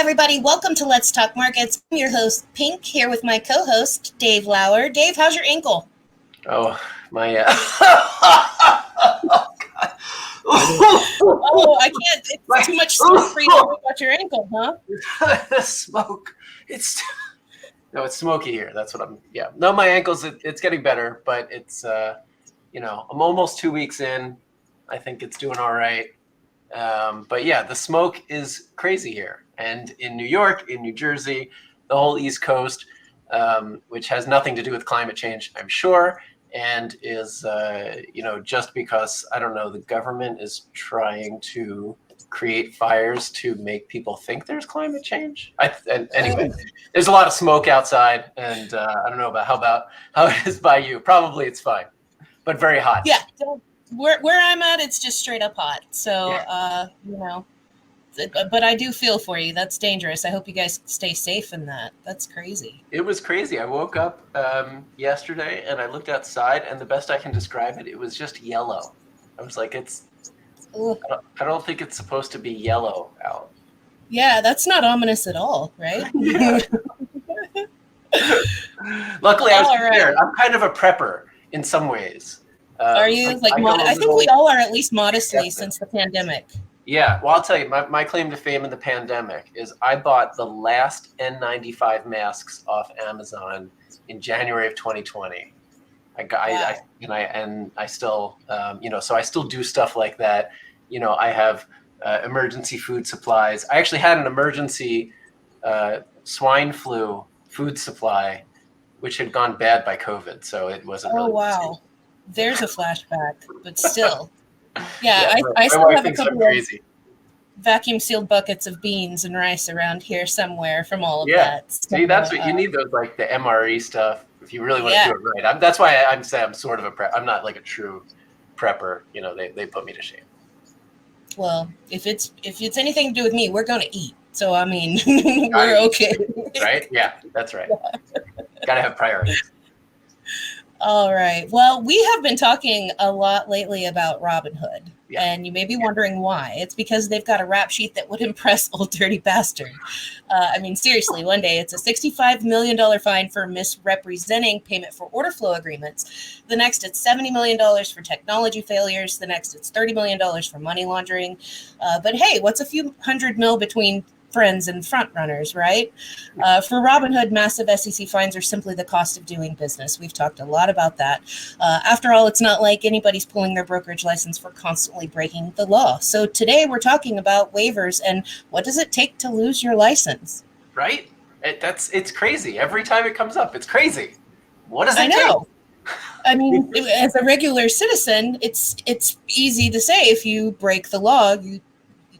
everybody. Welcome to Let's Talk Markets. I'm your host, Pink, here with my co-host, Dave Lauer. Dave, how's your ankle? Oh, my... Oh, I can't. It's too much smoke for you to worry about your ankle, huh? Smoke. No, it's smoky here. That's what No, my ankles, it's getting better, but it's, I'm almost 2 weeks in. I think it's doing all right. But yeah, the smoke is crazy here. And in New York, in New Jersey, the whole East Coast, which has nothing to do with climate change, I'm sure, and is, just because, I don't know, the government is trying to create fires to make people think there's climate change. Anyway, there's a lot of smoke outside, and I don't know about how it is by you. Probably it's fine, but very hot. Yeah. Where I'm at, it's just straight up hot. So, but I do feel for you. That's dangerous. I hope you guys stay safe in that. That's crazy. It was crazy. I woke up yesterday and I looked outside, and the best I can describe it, it was just yellow. I was like, I don't think it's supposed to be yellow out. Yeah, that's not ominous at all, right? Luckily, I was prepared. Right. I'm kind of a prepper in some ways. Are you? I think we all are, at least modestly, since the pandemic. Yeah, well, I'll tell you, my claim to fame in the pandemic is I bought the last N95 masks off Amazon in January of 2020. I still, so I still do stuff like that. I have emergency food supplies. I actually had an emergency swine flu food supply, which had gone bad by COVID, so it wasn't really. Oh, wow. There's a flashback, but still. Yeah, I still have a couple of vacuum sealed buckets of beans and rice around here somewhere from all of that. So, see, that's what you need, those like the MRE stuff if you really want to do it right. That's why I'm saying I'm sort of a prep. I'm not like a true prepper. They put me to shame. Well, if it's anything to do with me, we're going to eat. So I mean, we're okay. Right? Yeah, that's right. Got to have priorities. All right. Well, we have been talking a lot lately about Robinhood, and you may be wondering why. It's because they've got a rap sheet that would impress Old Dirty Bastard. I mean, seriously, one day it's a $65 million fine for misrepresenting payment for order flow agreements. The next, it's $70 million for technology failures. The next, it's $30 million for money laundering. But hey, what's a few $100 million between friends and front runners, right? For Robinhood, massive SEC fines are simply the cost of doing business. We've talked a lot about that. After all, it's not like anybody's pulling their brokerage license for constantly breaking the law. So today we're talking about waivers and what does it take to lose your license? Right? It's crazy. Every time it comes up, it's crazy. What does it take? I know. I mean, as a regular citizen, it's easy to say if you break the law,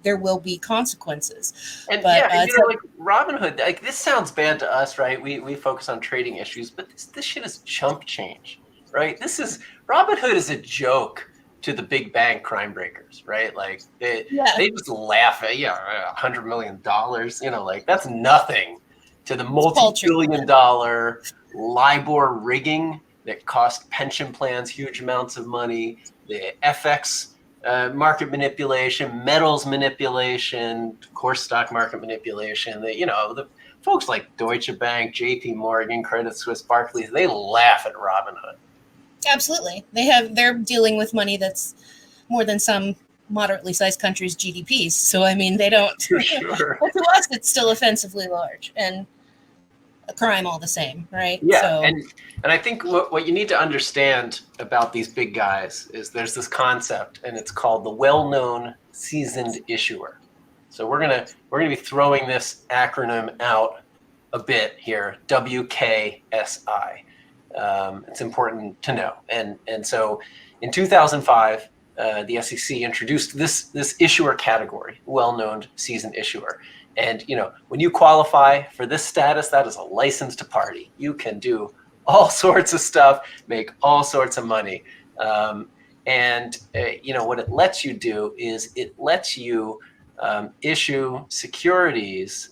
there will be consequences. And like Robinhood, like this sounds bad to us, right? We focus on trading issues, but this shit is chump change, right? Robinhood is a joke to the big bank crime breakers, right? Like they just laugh at $100 million, like that's nothing to the multi-billion-dollar LIBOR rigging that cost pension plans huge amounts of money, the FX market manipulation, metals manipulation, of course, stock market manipulation. The folks like Deutsche Bank, JP Morgan, Credit Suisse, Barclays, they laugh at Robinhood. Absolutely. They're dealing with money that's more than some moderately sized countries' GDPs. So, I mean, they don't. For sure. But to us, it's still offensively large and a crime all the same, right? Yeah, so, and I think what you need to understand about these big guys is there's this concept, and it's called the well-known seasoned issuer. So we're gonna be throwing this acronym out a bit here, WKSI. It's important to know, and so in 2005, the SEC introduced this issuer category, well-known seasoned issuer. And, when you qualify for this status, that is a license to party. You can do all sorts of stuff, make all sorts of money. What it lets you do is it lets you issue securities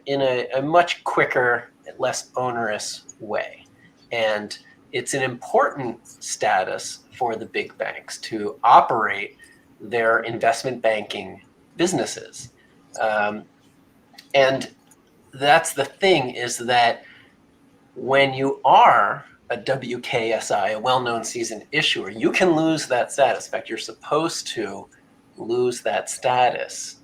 in a much quicker, less onerous way. And it's an important status for the big banks to operate their investment banking businesses. And that's the thing, is that when you are a WKSI, a well-known seasoned issuer, you can lose that status. In fact, you're supposed to lose that status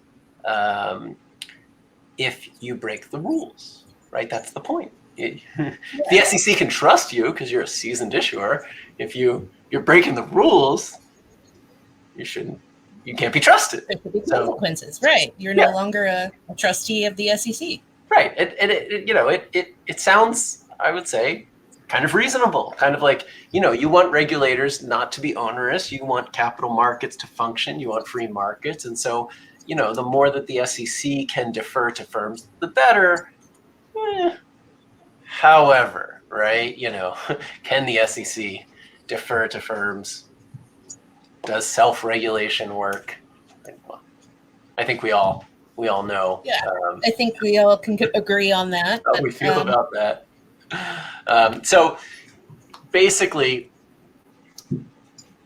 if you break the rules, right? That's the point. The SEC can trust you because you're a seasoned issuer. If you're breaking the rules, you can't be trusted. There could be consequences, right? You're no longer a trustee of the SEC. Right. It sounds, I would say, kind of reasonable. Kind of like, you want regulators not to be onerous. You want capital markets to function. You want free markets. And so, the more that the SEC can defer to firms, the better. However, right, can the SEC defer to firms? Does self-regulation work? Well, I think we all know. Yeah, I think we all can agree on that. How we feel about that. So basically,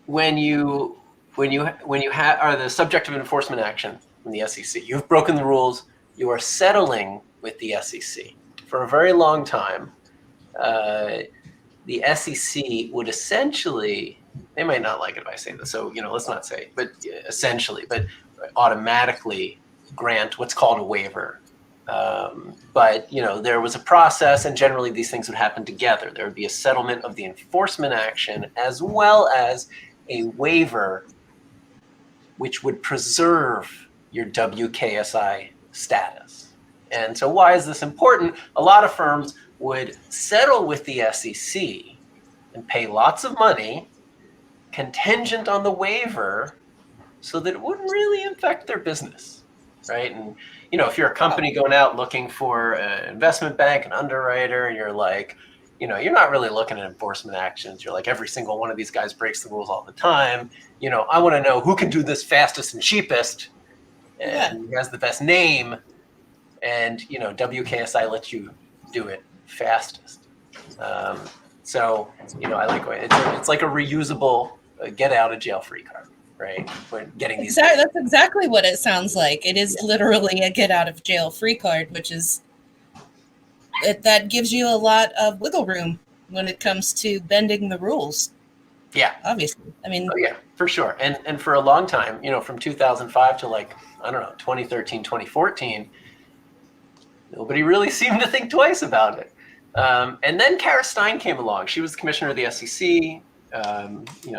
when you are the subject of an enforcement action from the SEC, you've broken the rules. You are settling with the SEC for a very long time. The SEC would essentially, they might not like it if I say this, so let's not say, but essentially, but automatically grant what's called a waiver. But there was a process, and generally these things would happen together. There would be a settlement of the enforcement action as well as a waiver, which would preserve your WKSI status. And so why is this important? A lot of firms would settle with the SEC and pay lots of money contingent on the waiver so that it wouldn't really affect their business, right? And, if you're a company going out looking for an investment bank, an underwriter, and you're like, you're not really looking at enforcement actions. You're like, every single one of these guys breaks the rules all the time. I want to know who can do this fastest and cheapest and who has the best name. And, WKSI lets you do it fastest. So, I like it's like a reusable get out of jail free card, right? For getting these. That's exactly what it sounds like. It is literally a get out of jail free card, which is that gives you a lot of wiggle room when it comes to bending the rules. Yeah, obviously. I mean, yeah, for sure. And for a long time, from 2005 to 2013, 2014. Nobody really seemed to think twice about it. And then Kara Stein came along. She was the commissioner of the SEC,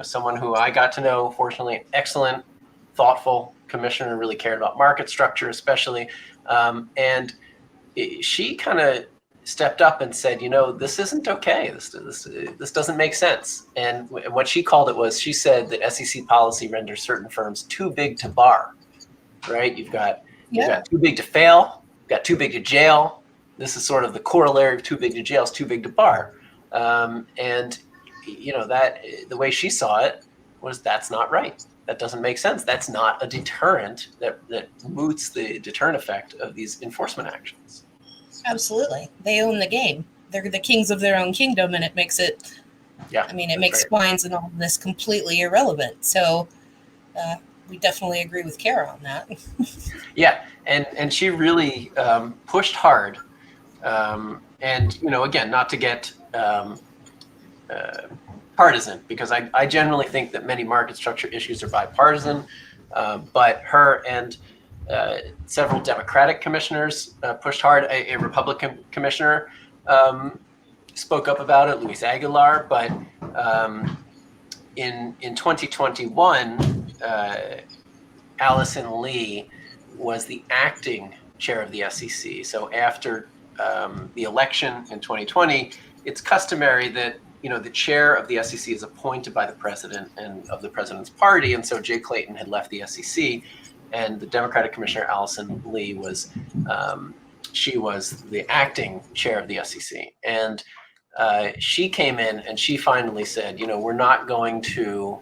someone who I got to know, fortunately, an excellent, thoughtful commissioner, really cared about market structure especially. And she kind of stepped up and said, this isn't okay. This doesn't make sense. And what she called it was, she said that SEC policy renders certain firms too big to bar, right? You've got too big to fail. Got too big to jail. This is sort of the corollary of too big to jail is too big to bar. And that the way she saw it was, that's not right. That doesn't make sense. That's not a deterrent that moots the deterrent effect of these enforcement actions. Absolutely. They own the game. They're the kings of their own kingdom, and it makes it, it makes fines and all of this completely irrelevant. So we definitely agree with Kara on that. Yeah, and she really pushed hard. And again, not to get partisan, because I generally think that many market structure issues are bipartisan, but her and several Democratic commissioners pushed hard. A Republican commissioner spoke up about it, Luis Aguilar, but in 2021, Allison Lee was the acting chair of the SEC. So after the election in 2020, it's customary that the chair of the SEC is appointed by the president and of the president's party. And so Jay Clayton had left the SEC, and the Democratic commissioner Allison Lee was she was the acting chair of the SEC. And she came in and she finally said, we're not going to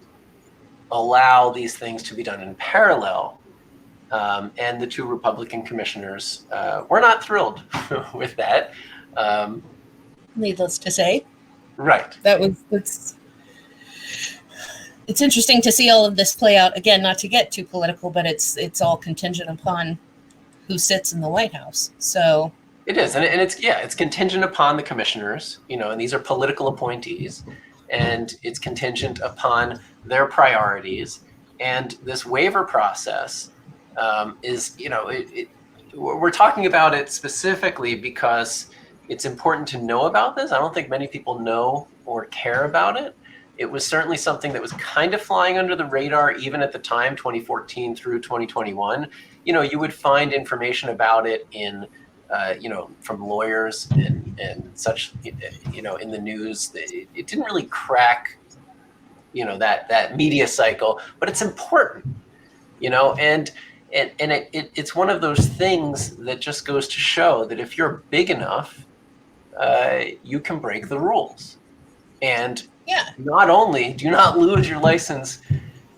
allow these things to be done in parallel. And the two Republican commissioners were not thrilled with that. Needless to say. Right. It's interesting to see all of this play out. Again, not to get too political, but it's all contingent upon who sits in the White House. So it is, and it's contingent upon the commissioners, and these are political appointees, and it's contingent upon their priorities. And this waiver process is, we're talking about it specifically because it's important to know about this. I don't think many people know or care about it. It was certainly something that was kind of flying under the radar even at the time, 2014 through 2021. You would find information about it in, from lawyers and such, in the news. It didn't really crack, that media cycle, but it's important, and it's one of those things that just goes to show that if you're big enough, you can break the rules. And not only do you not lose your license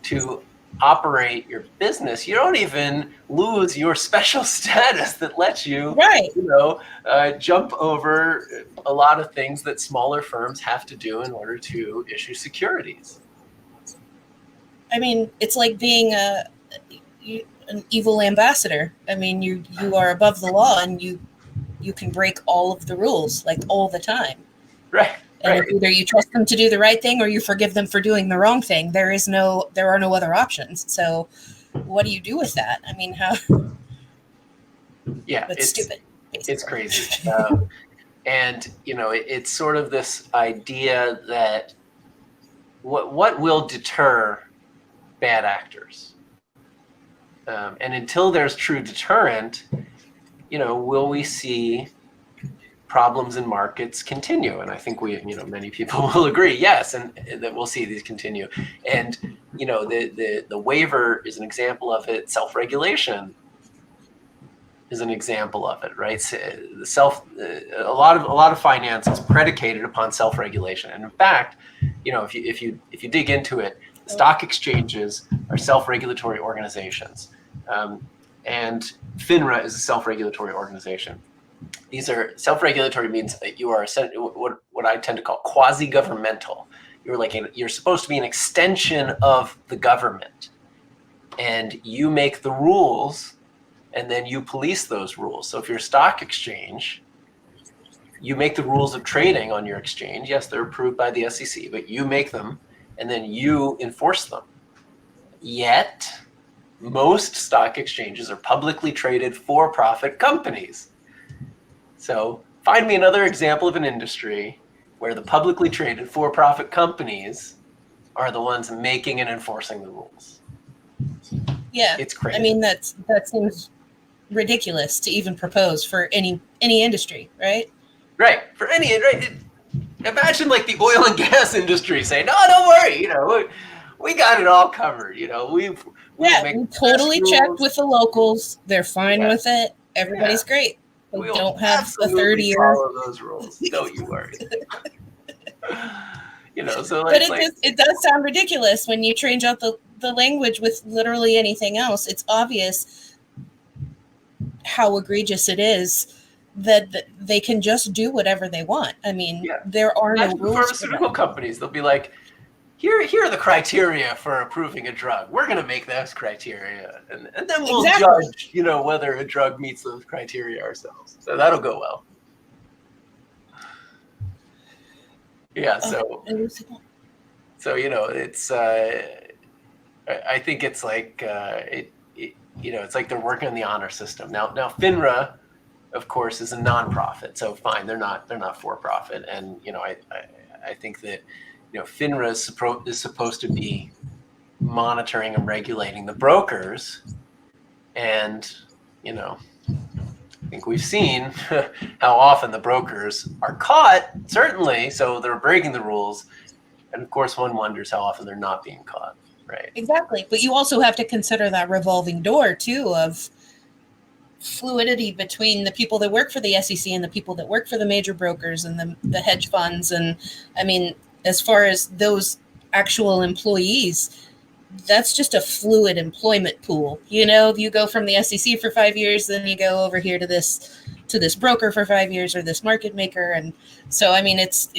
to operate your business, you don't even lose your special status that lets you, jump over a lot of things that smaller firms have to do in order to issue securities. I mean, it's like being an evil ambassador. I mean, you are above the law, and you can break all of the rules, like, all the time. Right. And either you trust them to do the right thing or you forgive them for doing the wrong thing. There are no other options. So what do you do with that? I mean, how? Yeah, it's stupid. Basically. It's crazy. And, it's sort of this idea that what will deter bad actors? And until there's true deterrent, will we see problems in markets continue? And I think many people will agree, yes, and that we'll see these continue. And the waiver is an example of it. Self-regulation is an example of it, right? A lot of finance is predicated upon self-regulation. And in fact, if you dig into it, stock exchanges are self-regulatory organizations, and FINRA is a self-regulatory organization. These are self-regulatory, means that you are what I tend to call quasi-governmental. You're supposed to be an extension of the government, and you make the rules, and then you police those rules. So if you're a stock exchange, you make the rules of trading on your exchange. Yes, they're approved by the SEC, but you make them, and then you enforce them. Yet, most stock exchanges are publicly traded for-profit companies. So find me another example of an industry where the publicly traded for-profit companies are the ones making and enforcing the rules. Yeah, it's crazy. I mean, that seems ridiculous to even propose for any industry, right? Right. Imagine like the oil and gas industry saying, "No, don't worry, we got it all covered. We totally checked with the locals. They're fine with it. Everybody's great. We don't have a third year. Follow those rules. Don't you worry." So but it does sound ridiculous when you change out the language with literally anything else. It's obvious how egregious it is that they can just do whatever they want. I mean, there are no rules. Pharmaceutical companies, they'll be like, here are the criteria for approving a drug. We're going to make those criteria, and then we'll judge, whether a drug meets those criteria ourselves. So that'll go well. Yeah. So it's. I think it's like it's like they're working on the honor system now. FINRA, of course, is a nonprofit, so fine, they're not for profit, and I think that. FINRA is supposed to be monitoring and regulating the brokers, and I think we've seen how often the brokers are caught, certainly, so they're breaking the rules, and of course one wonders how often they're not being caught, right? Exactly, but you also have to consider that revolving door too of fluidity between the people that work for the SEC and the people that work for the major brokers and the hedge funds, and I mean, as far as those actual employees, that's just a fluid employment pool. You go from the SEC for 5 years, then you go over here to this broker for 5 years, or this market maker. And so, I mean, it's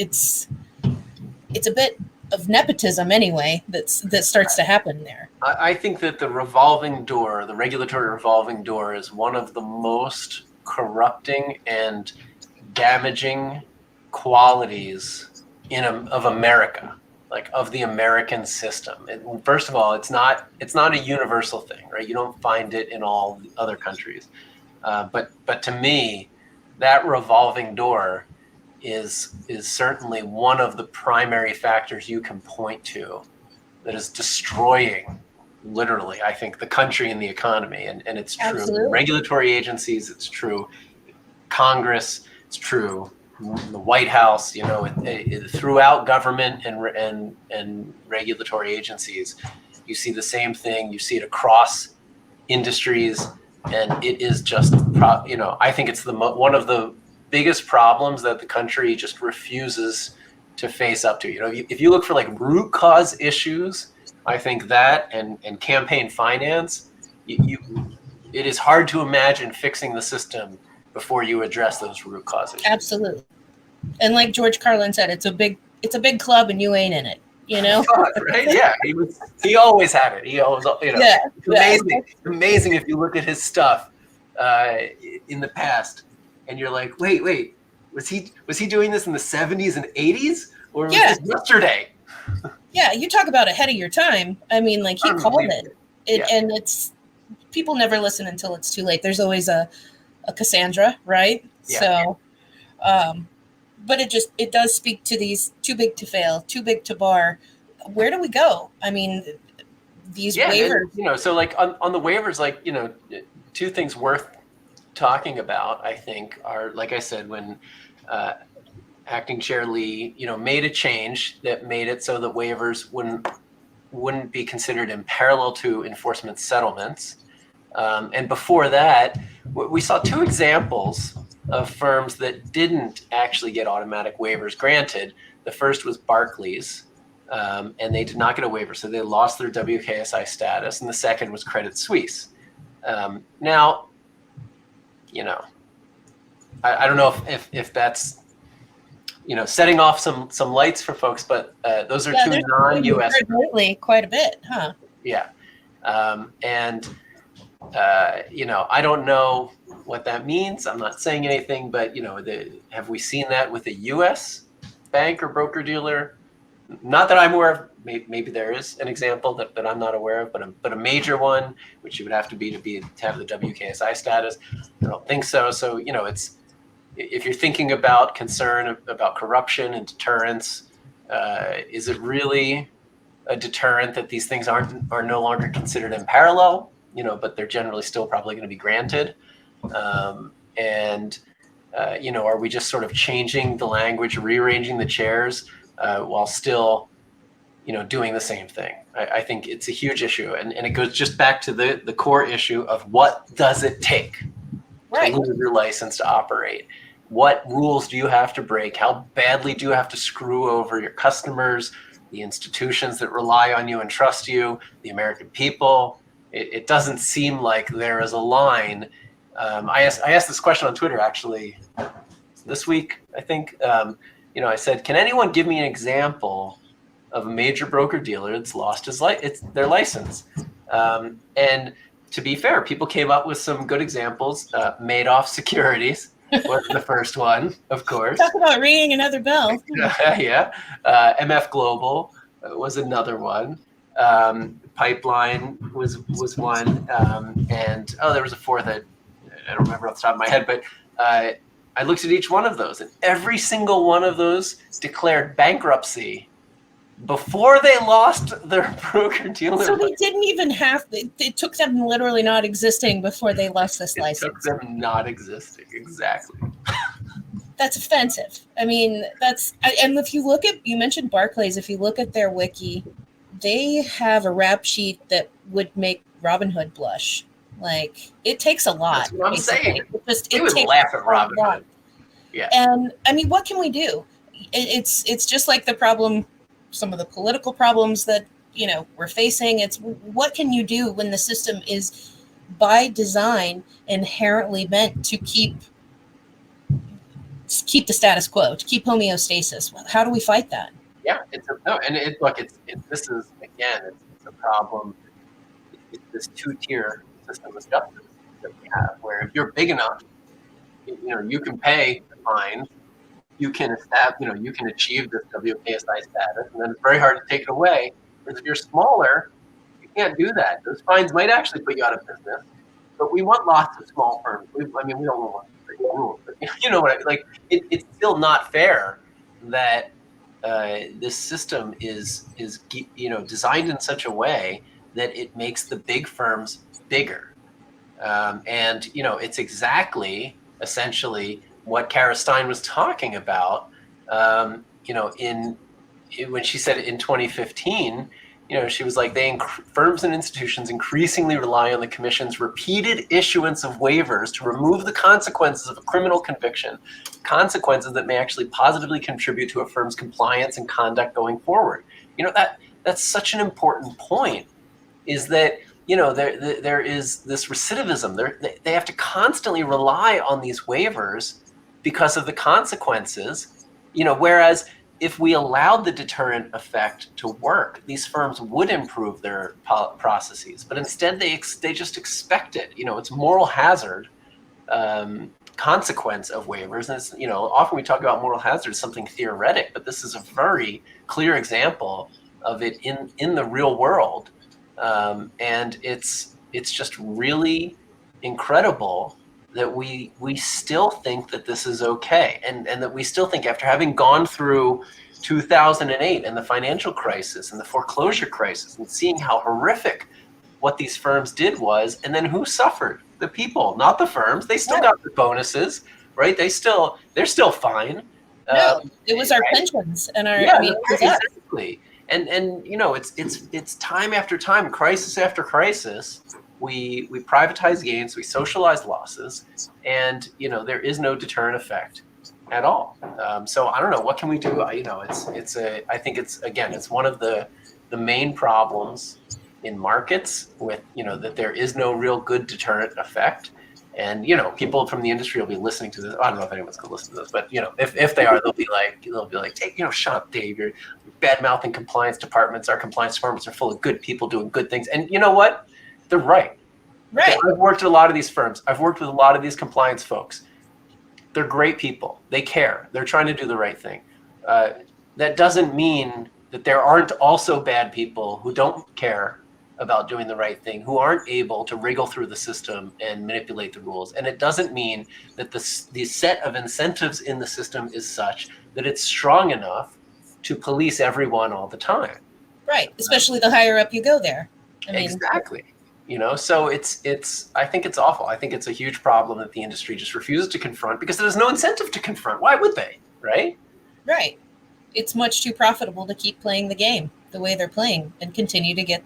a bit of nepotism anyway that starts to happen there. I think that the regulatory revolving door, is one of the most corrupting and damaging qualities of America, like of the American system. First of all, it's not a universal thing, right? You don't find it in all other countries. But to me, that revolving door is certainly one of the primary factors you can point to that is destroying, literally, I think, the country and the economy. And it's true. Absolutely. Regulatory agencies, it's true. Congress, it's true. The White House, throughout government and regulatory agencies, you see the same thing. You see it across industries, and it is just, I think it's one of the biggest problems that the country just refuses to face up to. If you look for like root cause issues, I think that and campaign finance, it is hard to imagine fixing the system before you address those root cause issues. Absolutely. And like George Carlin said, it's a big club and you ain't in it, Right? Yeah. He always had it. He always, Yeah. It's amazing if you look at his stuff in the past and you're like, wait, was he doing this in the 70s and 80s, or was this yesterday? Yeah, you talk about ahead of your time. I mean, like, he called it. And it's, people never listen until it's too late. There's always a Cassandra, right? Yeah. So, but it does speak to these too big to fail, too big to bar. Where do we go? I mean, these waivers. And, so like on the waivers, like, two things worth talking about, I think, are, like I said, when Acting Chair Lee, made a change that made it so that waivers wouldn't be considered in parallel to enforcement settlements. And before that, we saw two examples of firms that didn't actually get automatic waivers granted. The first was Barclays, and they did not get a waiver, so they lost their WKSI status. And the second was Credit Suisse. Now, I don't know if that's, setting off some lights for folks, but those are two non-U.S. Lately, quite a bit, huh? Yeah. And I don't know what that means. I'm not saying anything, but have we seen that with a U.S. bank or broker dealer? Not that I'm aware of. Maybe there is an example that I'm not aware of, but a major one, which you would have to have the WKSI status. I don't think so. So it's, if you're thinking about concern about corruption and deterrence, is it really a deterrent that these things are no longer considered in parallel? But they're generally still probably going to be granted. Are we just sort of changing the language, rearranging the chairs while still, doing the same thing? I think it's a huge issue. And it goes just back to the core issue of what does it take to lose your license to operate? What rules do you have to break? How badly do you have to screw over your customers, the institutions that rely on you and trust you, the American people? It doesn't seem like there is a line. I asked this question on Twitter, actually, this week, I think. I said, can anyone give me an example of a major broker-dealer that's lost their license? And to be fair, people came up with some good examples. Madoff Securities was the first one, of course. Talk about ringing another bell. Yeah. MF Global was another one. Pipeline was one, and there was a fourth that I don't remember off the top of my head, but I looked at each one of those, and every single one of those declared bankruptcy before they lost their broker-dealer. So they didn't even it took them literally not existing before they lost this license. It took them not existing, exactly. That's offensive. I mean, and if you look at, you mentioned Barclays, if you look at their wiki, they have a rap sheet that would make Robinhood blush. Like, it takes a lot. That's what I'm saying. It would laugh at Robinhood. Yeah. And I mean, what can we do? It's just like the problem, some of the political problems that, we're facing. It's what can you do when the system is by design inherently meant to keep the status quo, to keep homeostasis? How do we fight that? Yeah, this is again, it's a problem. It's this two-tier system of justice that we have, where if you're big enough, you can pay the fine, you can you can achieve this WKSI status, and then it's very hard to take it away. Because if you're smaller, you can't do that. Those fines might actually put you out of business. But we want lots of small firms. We don't want big rules, but you know what I mean? Like it's still not fair that this system is designed in such a way that it makes the big firms bigger. And it's exactly essentially what Kara Stein was talking about. When she said it in 2015, she was like, firms and institutions increasingly rely on the commission's repeated issuance of waivers to remove the consequences of a criminal conviction, consequences that may actually positively contribute to a firm's compliance and conduct going forward. That's such an important point, is that there is this recidivism. They have to constantly rely on these waivers because of the consequences. Whereas if we allowed the deterrent effect to work, these firms would improve their processes. But instead, they just expect it. It's moral hazard consequence of waivers. And it's, often we talk about moral hazard as something theoretic, but this is a very clear example of it in the real world. And it's just really incredible that we still think that this is okay, and that we still think, after having gone through 2008 and the financial crisis and the foreclosure crisis and seeing how horrific what these firms did was, and then who suffered? The people, not the firms. They still got the bonuses, right? They're still fine. No, it was our pensions and our exactly. And it's time after time, crisis after crisis. We privatize gains, we socialize losses, and there is no deterrent effect at all. So I don't know, what can we do? I think it's one of the main problems in markets with that there is no real good deterrent effect. And people from the industry will be listening to this. I don't know if anyone's going to listen to this, but if they are, they'll be like, hey, shut up, Dave. You're bad mouthing compliance departments. Our compliance departments are full of good people doing good things. And you know what? They're right. Right. Okay, I've worked at a lot of these firms. I've worked with a lot of these compliance folks. They're great people. They care. They're trying to do the right thing. That doesn't mean that there aren't also bad people who don't care about doing the right thing, who aren't able to wriggle through the system and manipulate the rules. And it doesn't mean that the set of incentives in the system is such that it's strong enough to police everyone all the time. Right, especially the higher up you go there. Exactly. So I think it's awful. I think it's a huge problem that the industry just refuses to confront, because there's no incentive to confront. Why would they? Right? Right. It's much too profitable to keep playing the game the way they're playing and continue to get.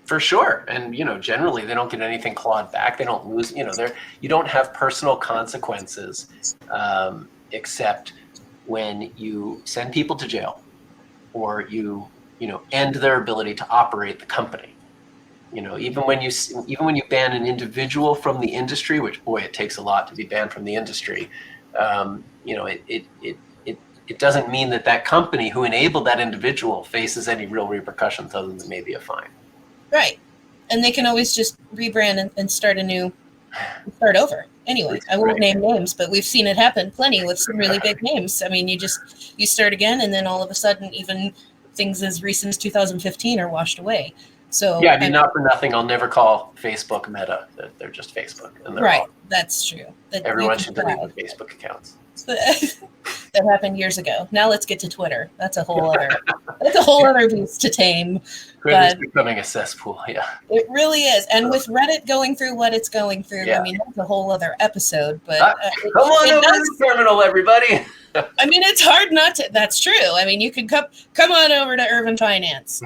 For sure. And, generally they don't get anything clawed back. They don't lose, you don't have personal consequences, except when you send people to jail, or you end their ability to operate the company. Even when you ban an individual from the industry, which, boy, it takes a lot to be banned from the industry. It doesn't mean that company who enabled that individual faces any real repercussions other than maybe a fine. Right. And they can always just rebrand and start over. Anyway, I won't name names, but we've seen it happen plenty with some really big names. I mean, you start again, and then all of a sudden, even things as recent as 2015 are washed away. So yeah, not for nothing, I'll never call Facebook Meta. They're just Facebook, and they're right. Wrong. That's true. Everyone should delete their Facebook accounts. That happened years ago. Now let's get to Twitter. That's a whole other beast to tame. Twitter's becoming a cesspool. Yeah, it really is. And with Reddit going through what it's going through, yeah. I mean, that's a whole other episode. But come on over to the terminal, everybody. I mean, it's hard not to. That's true. I mean, you can come on over to Urban Finance.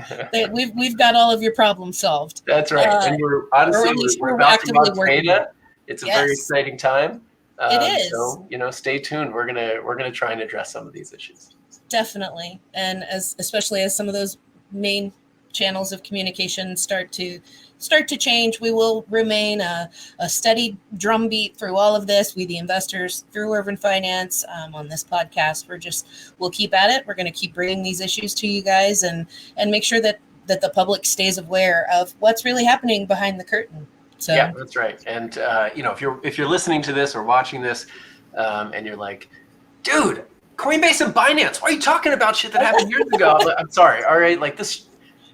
We've got all of your problems solved. That's right. And we're about to launch beta. It's a very exciting time. It is. So stay tuned. We're gonna try and address some of these issues. Definitely, and especially as some of those main channels of communication start to change. We will remain a steady drumbeat through all of this. We, the investors, through Urban Finance, on this podcast, we'll keep at it. We're going to keep bringing these issues to you guys and make sure that the public stays aware of what's really happening behind the curtain. So yeah, that's right. And if you're listening to this or watching this, and you're like, dude, Coinbase and Binance, why are you talking about shit that happened years ago? I'm sorry. All right, like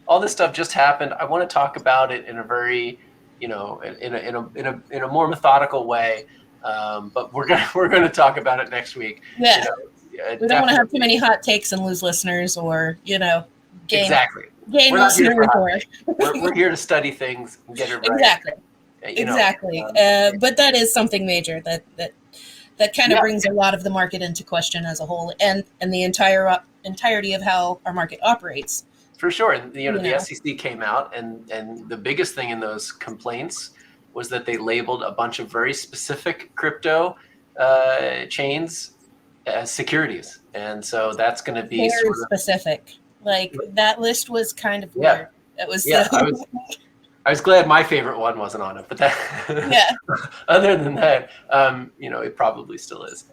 all this stuff just happened. I want to talk about it in a very, in a more methodical way. But we're gonna talk about it next week. Yeah, we don't want to have too many hot takes and lose listeners, or gain listeners. We're here to study things and get it right. Exactly. But that is something major that kind of brings a lot of the market into question as a whole, and the entirety of how our market operates. For sure. And the SEC came out, and the biggest thing in those complaints was that they labeled a bunch of very specific crypto chains as securities. And so that's going to be very specific. Like, that list was kind of weird. It was I was glad my favorite one wasn't on it, but other than that, it probably still is.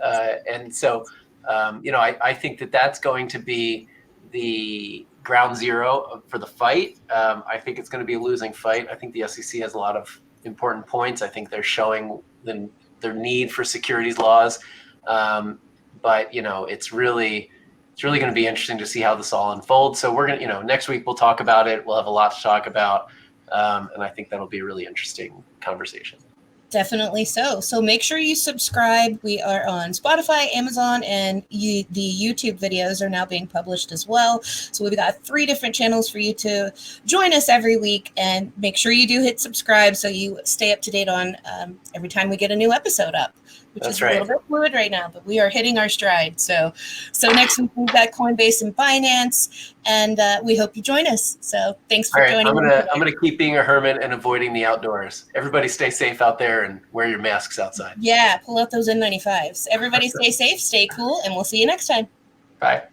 And so, I think that that's going to be the ground zero for the fight. I think it's going to be a losing fight. I think the SEC has a lot of important points. I think they're showing their need for securities laws. But it's really going to be interesting to see how this all unfolds. So we're going to, next week we'll talk about it. We'll have a lot to talk about. And I think that'll be a really interesting conversation. Definitely so. So make sure you subscribe. We are on Spotify, Amazon, and the YouTube videos are now being published as well. So we've got 3 different channels for you to join us every week, and make sure you do hit subscribe so you stay up to date on every time we get a new episode up, which is a little bit fluid right now, but we are hitting our stride. So next week we've got Coinbase and Binance, and we hope you join us. So thanks for joining. I'm gonna keep being a hermit and avoiding the outdoors. Everybody stay safe out there and wear your masks outside. Yeah, pull out those N95s. Everybody stay safe, stay cool, and we'll see you next time. Bye.